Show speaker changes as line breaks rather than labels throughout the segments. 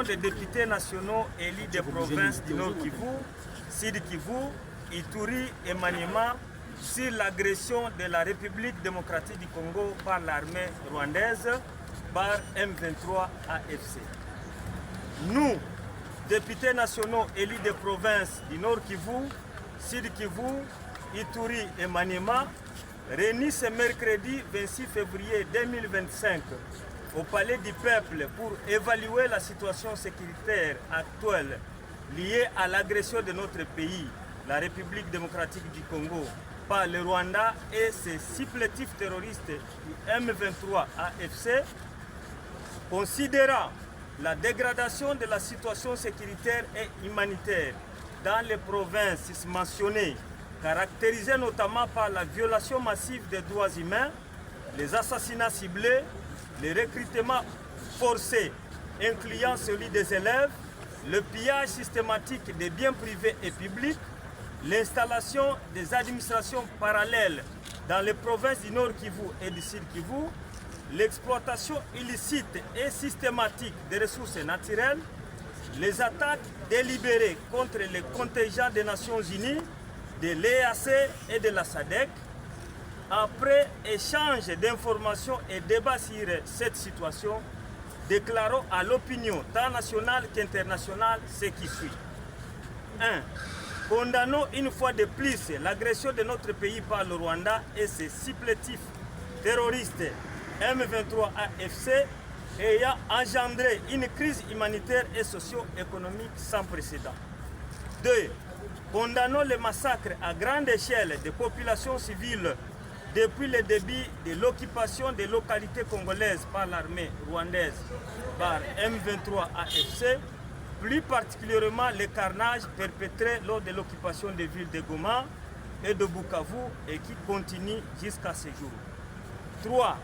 Des députés nationaux élus des provinces du Nord Kivu, Sud Kivu, Ituri et Maniema sur l'agression de la République démocratique du Congo par l'armée rwandaise par M23 AFC. Nous, députés nationaux élus des provinces du Nord Kivu, Sud Kivu, Ituri et Maniema, réunis ce mercredi 26 février 2025 au Palais du Peuple pour évaluer la situation sécuritaire actuelle liée à l'agression de notre pays, la République démocratique du Congo, par le Rwanda et ses supplétifs terroristes du M23 AFC, considérant la dégradation de la situation sécuritaire et humanitaire dans les provinces mentionnées, caractérisées notamment par la violation massive des droits humains, les assassinats ciblés, les recrutements forcés, incluant celui des élèves, le pillage systématique des biens privés et publics, l'installation des administrations parallèles dans les provinces du Nord Kivu et du Sud Kivu, l'exploitation illicite et systématique des ressources naturelles, les attaques délibérées contre les contingents des Nations Unies, de l'EAC et de la SADC. Après échange d'informations et débat sur cette situation, déclarons à l'opinion tant nationale qu'internationale ce qui suit. 1. Condamnons une fois de plus l'agression de notre pays par le Rwanda et ses supplétifs terroristes M23 AFC ayant engendré une crise humanitaire et socio-économique sans précédent. 2. Condamnons le massacre à grande échelle des populations civiles depuis le début de l'occupation des localités congolaises par l'armée rwandaise par M23 AFC, plus particulièrement les carnages perpétrés lors de l'occupation des villes de Goma et de Bukavu et qui continuent jusqu'à ce jour. 3.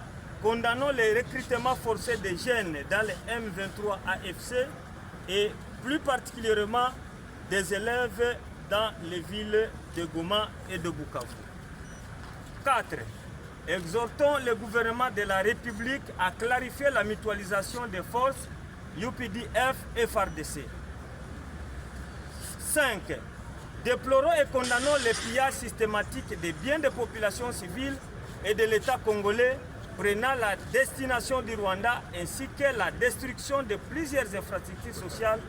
Condamnons les recrutements forcés des jeunes dans le M23 AFC et plus particulièrement des élèves dans les villes de Goma et de Bukavu. 4. Exhortons le gouvernement de la République à clarifier la mutualisation des forces UPDF et FARDC. 5. Déplorons et condamnons le pillage systématique des biens des populations civiles et de l'État congolais prenant la destination du Rwanda ainsi que la destruction de plusieurs infrastructures sociales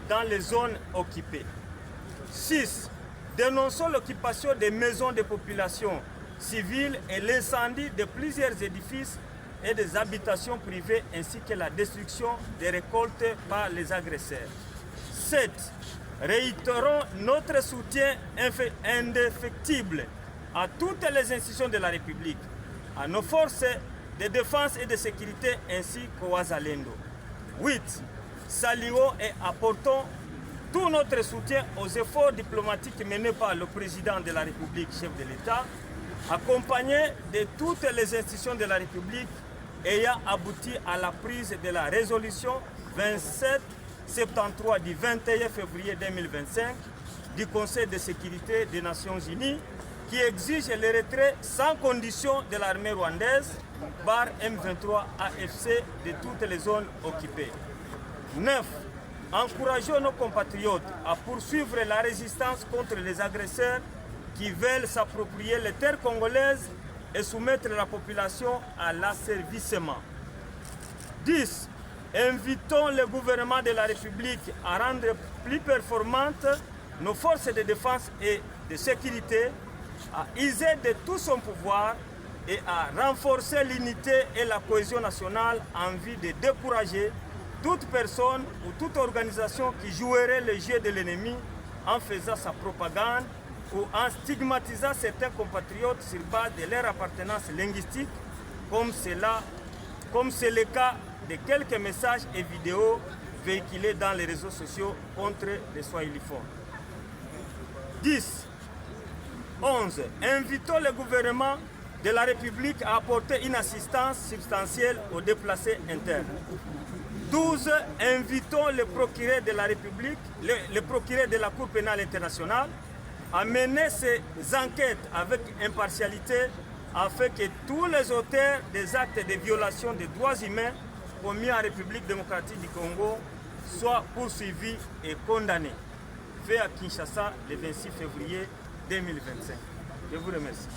dans les zones occupées. 6. Dénonçons l'occupation des maisons des populations civiles et l'incendie de plusieurs édifices et des habitations privées ainsi que la destruction des récoltes par les agresseurs. 7. Réitérons notre soutien indéfectible à toutes les institutions de la République, à nos forces de défense et de sécurité ainsi qu'aux Wazalendo. 8. Saluons et apportons tout notre soutien aux efforts diplomatiques menés par le président de la République, chef de l'État, accompagné de toutes les institutions de la République ayant abouti à la prise de la résolution 2773 du 21 février 2025 du Conseil de sécurité des Nations Unies qui exige le retrait sans condition de l'armée rwandaise par M23 AFC de toutes les zones occupées. 9. Encourageons nos compatriotes à poursuivre la résistance contre les agresseurs qui veulent s'approprier les terres congolaises et soumettre la population à l'asservissement. 10. Invitons le gouvernement de la République à rendre plus performantes nos forces de défense et de sécurité, à user de tout son pouvoir et à renforcer l'unité et la cohésion nationale en vue de décourager toute personne ou toute organisation qui jouerait le jeu de l'ennemi en faisant sa propagande ou en stigmatisant certains compatriotes sur base de leur appartenance linguistique, comme c'est le cas de quelques messages et vidéos véhiculés dans les réseaux sociaux contre les Swahiliphones. 10. 11. Invitons le gouvernement de la République à apporter une assistance substantielle aux déplacés internes. 12. Invitons le procureur de la République, le procureur de la Cour pénale internationale, à mener ces enquêtes avec impartialité afin que tous les auteurs des actes de violation des droits humains commis en République démocratique du Congo soit poursuivi et condamné. Fait à Kinshasa le 26 février 2025. Je vous remercie.